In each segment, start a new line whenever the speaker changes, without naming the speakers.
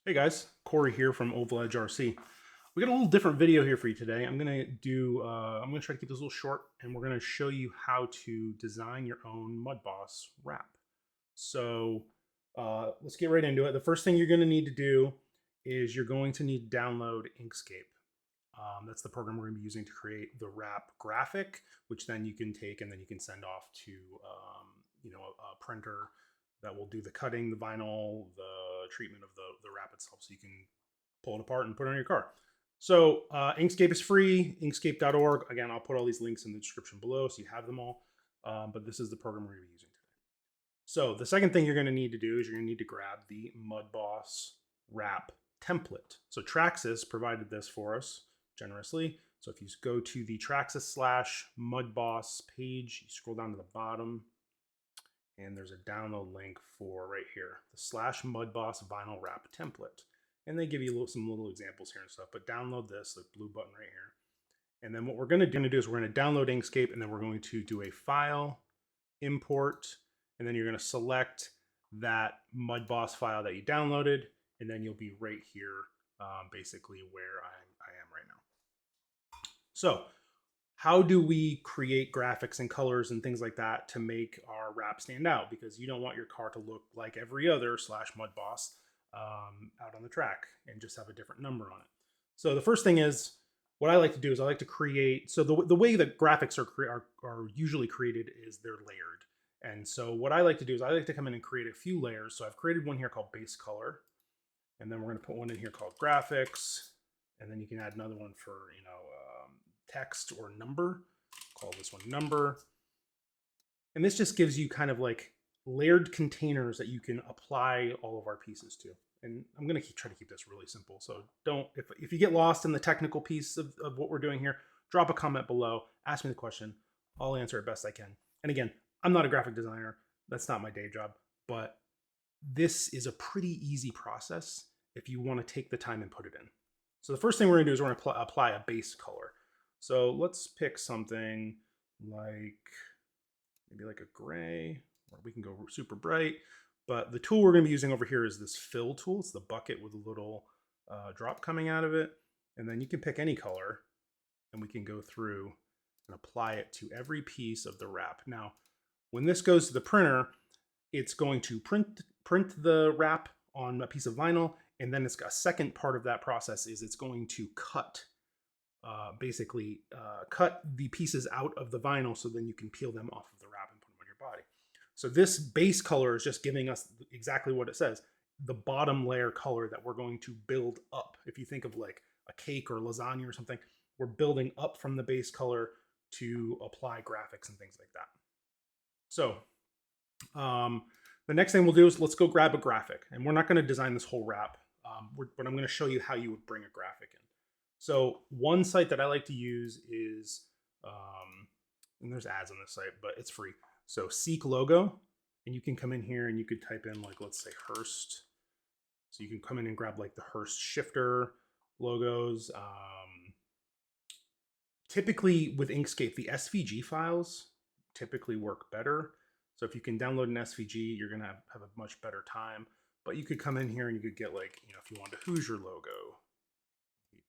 Hey guys, Corey here from Oval Edge RC. We got a little different video here for you today. I'm gonna try to keep this a little short, and we're gonna show you how to design your own Mudboss wrap. So let's get right into it. The first thing you're gonna need to do is you're going to need to download Inkscape. That's the program we're gonna be using to create the wrap graphic, which then you can take and then you can send off to a printer that will do the cutting, the vinyl, the treatment of the wrap itself, so you can pull it apart and put it on your car. So Inkscape is free, inkscape.org. Again, I'll put all these links in the description below so you have them all. But this is the program we're going to be using today. So the second thing you're going to need to do is you're going to need to grab the Mudboss wrap template. So Traxxas provided this for us generously. So if you go to the Traxxas Slash Mudboss page, you scroll down to the bottom, and there's a download link for right here, the Slash Mudboss vinyl wrap template. And they give you some little examples here and stuff, but download this, the blue button right here. And then what we're going to do is we're going to download Inkscape, and then we're going to do a file, import, and then you're going to select that Mudboss file that you downloaded, and then you'll be right here, basically where I am right now. So how do we create graphics and colors and things like that to make our wrap stand out? Because you don't want your car to look like every other Slash Mudboss out on the track and just have a different number on it. So the first thing is, what I like to do is I like to create, so the way that graphics are usually created is they're layered. And so what I like to do is I like to come in and create a few layers. So I've created one here called base color, and then we're going to put one in here called graphics, and then you can add another one for text or number. Call this one number. And this just gives you kind of like layered containers that you can apply all of our pieces to. And I'm going to try to keep this really simple. So if you get lost in the technical piece of what we're doing here, drop a comment below, ask me the question. I'll answer it best I can. And again, I'm not a graphic designer. That's not my day job. But this is a pretty easy process if you want to take the time and put it in. So the first thing we're going to do is we're going to apply a base color. So let's pick something like maybe like a gray, or we can go super bright. But the tool we're going to be using over here is this fill tool. It's the bucket with a little drop coming out of it. And then you can pick any color, and we can go through and apply it to every piece of the wrap. Now, when this goes to the printer, it's going to print the wrap on a piece of vinyl, and then it's got a second part of that process is it's going to cut cut the pieces out of the vinyl so then you can peel them off of the wrap and put them on your body. So this base color is just giving us exactly what it says, the bottom layer color that we're going to build up. If you think of like a cake or lasagna or something, we're building up from the base color to apply graphics and things like that. So the next thing we'll do is let's go grab a graphic, and we're not going to design this whole wrap, but I'm going to show you how you would bring a graphic in. So one site that I like to use is, and there's ads on this site, but it's free. So Seek Logo, and you can come in here and you could type in like, let's say Hurst. So you can come in and grab like the Hurst shifter logos. Typically with Inkscape, the SVG files typically work better. So if you can download an SVG, you're gonna have a much better time. But you could come in here and you could get like, if you want a Hoosier logo,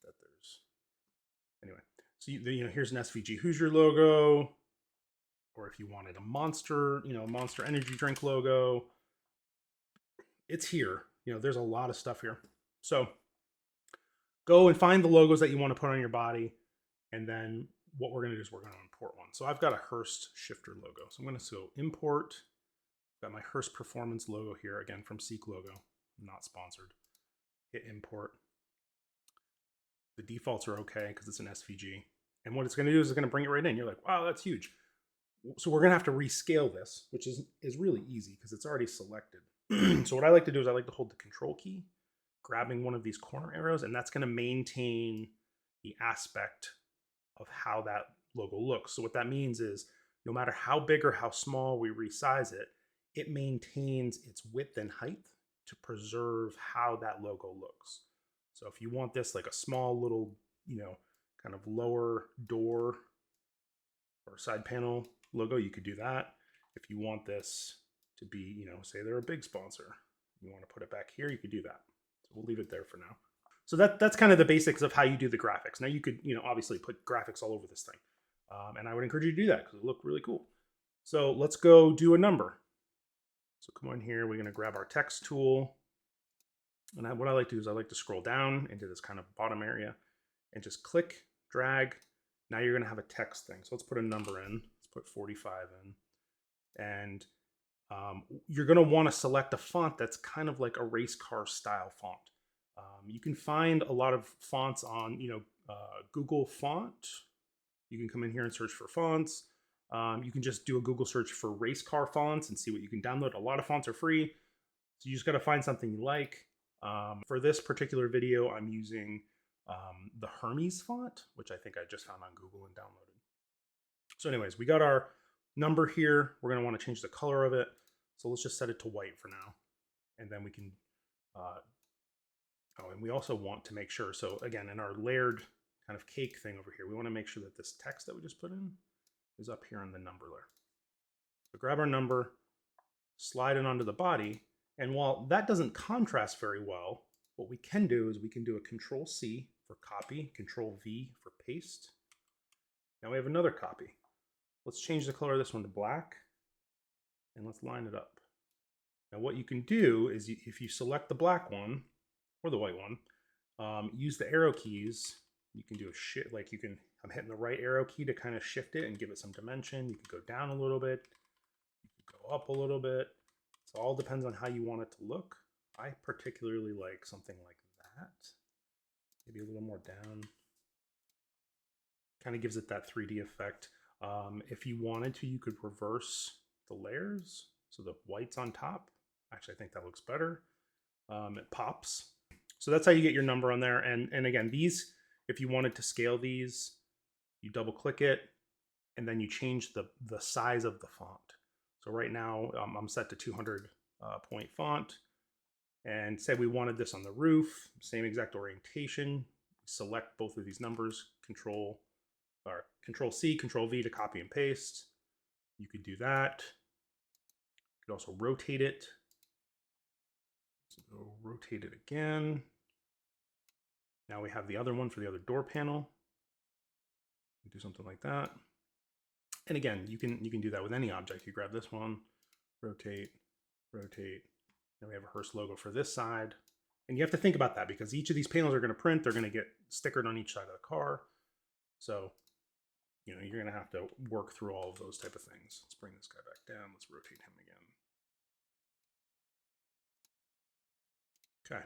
that there's anyway. So here's an SVG Hoosier logo, or if you wanted a Monster, Monster Energy drink logo, it's here. There's a lot of stuff here. So go and find the logos that you want to put on your body, and then what we're going to do is we're going to import one. So I've got a Hurst shifter logo. So I'm going to go import. Got my Hurst performance logo here, again from Seek Logo, not sponsored. Hit import. The defaults are okay because it's an SVG. And what it's going to do is it's going to bring it right in. You're like, wow, that's huge. So we're going to have to rescale this, which is really easy because it's already selected. So what I like to do is I like to hold the control key, grabbing one of these corner arrows, and that's going to maintain the aspect of how that logo looks. So what that means is no matter how big or how small we resize it, it maintains its width and height to preserve how that logo looks. So if you want this like a small little, kind of lower door or side panel logo, you could do that. If you want this to be, say they're a big sponsor, you want to put it back here, you could do that. So we'll leave it there for now. So that's kind of the basics of how you do the graphics. Now you could, obviously put graphics all over this thing. And I would encourage you to do that because it look really cool. So let's go do a number. So come on here, we're gonna grab our text tool. And what I like to do is I like to scroll down into this kind of bottom area and just click, drag. Now you're gonna have a text thing. So let's put a number in. Let's put 45 in. And you're gonna wanna select a font that's kind of like a race car style font. You can find a lot of fonts on, Google Font. You can come in here and search for fonts. You can just do a Google search for race car fonts and see what you can download. A lot of fonts are free, so you just got to find something you like. For this particular video, I'm using the Hermes font, which I think I just found on Google and downloaded. So anyways, we got our number here. We're going to want to change the color of it. So let's just set it to white for now. And then we can, and we also want to make sure, so again, in our layered kind of cake thing over here, we want to make sure that this text that we just put in is up here in the number layer. So grab our number, slide it onto the body, and while that doesn't contrast very well, what we can do is we can do a Control-C for copy, Control-V for paste. Now we have another copy. Let's change the color of this one to black, and let's line it up. Now what you can do is if you select the black one, or the white one, use the arrow keys. You can do a shift, like I'm hitting the right arrow key to kind of shift it and give it some dimension. You can go down a little bit, you can go up a little bit. So it all depends on how you want it to look. I particularly like something like that. Maybe a little more down. Kind of gives it that 3D effect. If you wanted to, you could reverse the layers. So the white's on top. Actually, I think that looks better. It pops. So that's how you get your number on there. And again, these, if you wanted to scale these, you double click it, and then you change the size of the font. So right now I'm set to 200 point font, and say we wanted this on the roof, same exact orientation. Select both of these numbers, Control C, Control V to copy and paste. You could do that. You could also rotate it. So rotate it again. Now we have the other one for the other door panel. Do something like that. And again, you can do that with any object. You grab this one, rotate, rotate. Then we have a Hearst logo for this side. And you have to think about that because each of these panels are going to print. They're going to get stickered on each side of the car. So, you're going to have to work through all of those type of things. Let's bring this guy back down. Let's rotate him again. Okay,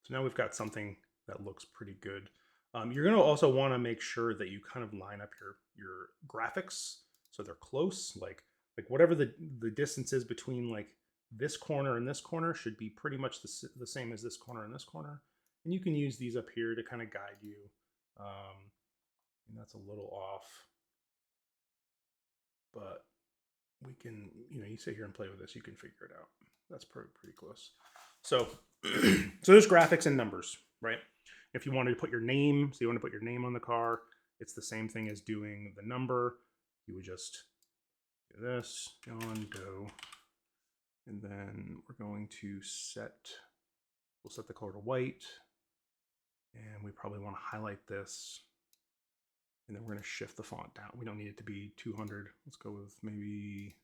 so now we've got something that looks pretty good. You're going to also want to make sure that you kind of line up your graphics so they're close. Like whatever the distance is between like this corner and this corner should be pretty much the same as this corner and this corner. And you can use these up here to kind of guide you. And that's a little off, but we can, you sit here and play with this, you can figure it out. That's pretty close. So, so there's graphics and numbers, right? If you wanted to put your name, so you want to put your name on the car, it's the same thing as doing the number. You would just do this, John Doe, and then we're going to we'll set the color to white, and we probably want to highlight this, and then we're going to shift the font down. We don't need it to be 200. Let's go with maybe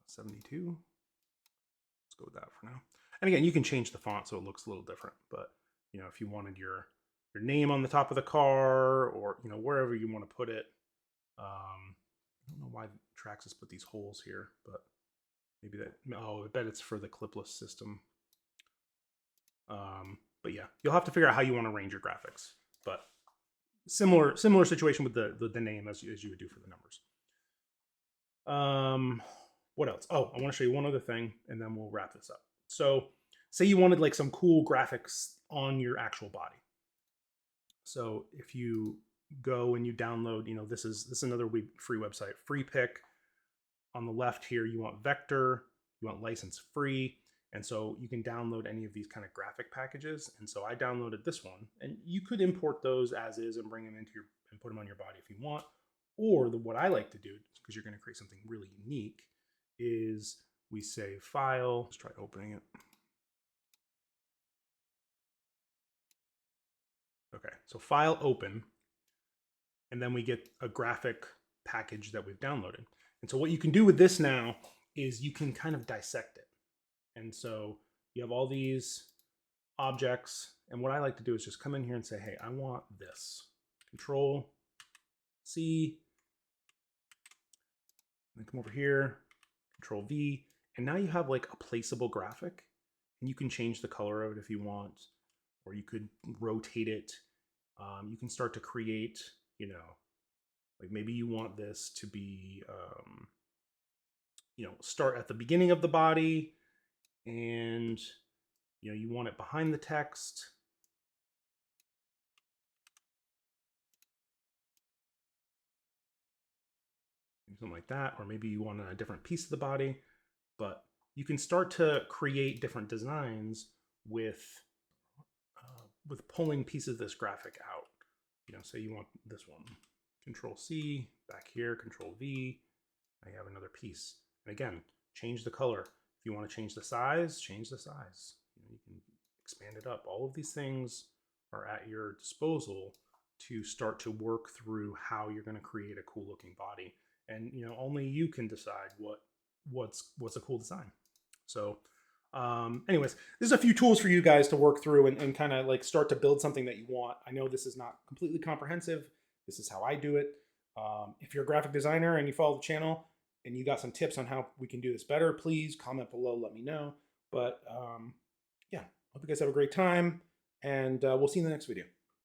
72. Let's go with that for now. And again, you can change the font so it looks a little different, but if you wanted your name on the top of the car, or wherever you want to put it. I don't know why Traxxas put these holes here, but maybe I bet it's for the clipless system. But yeah, you'll have to figure out how you want to arrange your graphics. But similar situation with the name as you would do for the numbers. What else? Oh, I want to show you one other thing, and then we'll wrap this up. So say you wanted like some cool graphics on your actual body. So if you go and you download, this is another free website, Freepik. On the left here, you want vector, you want license free. And so you can download any of these kind of graphic packages. And so I downloaded this one, and you could import those as is and bring them into and put them on your body if you want. Or what I like to do, because you're going to create something really unique, is we say file, let's try opening it. Okay, so file open, and then we get a graphic package that we've downloaded. And so what you can do with this now is you can kind of dissect it. And so you have all these objects, and what I like to do is just come in here and say, hey, I want this. Control C, and then come over here, Control V, and now you have like a placeable graphic, and you can change the color of it if you want, or you could rotate it. You can start to create, you know, like maybe you want this to be, you know, start at the beginning of the body, and you know, you want it behind the text. Something like that, or maybe you want a different piece of the body, but you can start to create different designs with pulling pieces of this graphic out. You know, say you want this one, Control C, back here, Control V, I have another piece. And again, change the color. If you want to change the size, change the size. You know, you can expand it up. All of these things are at your disposal to start to work through how you're going to create a cool looking body. And you know, only you can decide what's a cool design. So anyways, this is a few tools for you guys to work through and kind of like start to build something that you want. I know this is not completely comprehensive. This is how I do it. If you're a graphic designer and you follow the channel and you got some tips on how we can do this better, please comment below, let me know. But yeah, hope you guys have a great time, and we'll see you in the next video.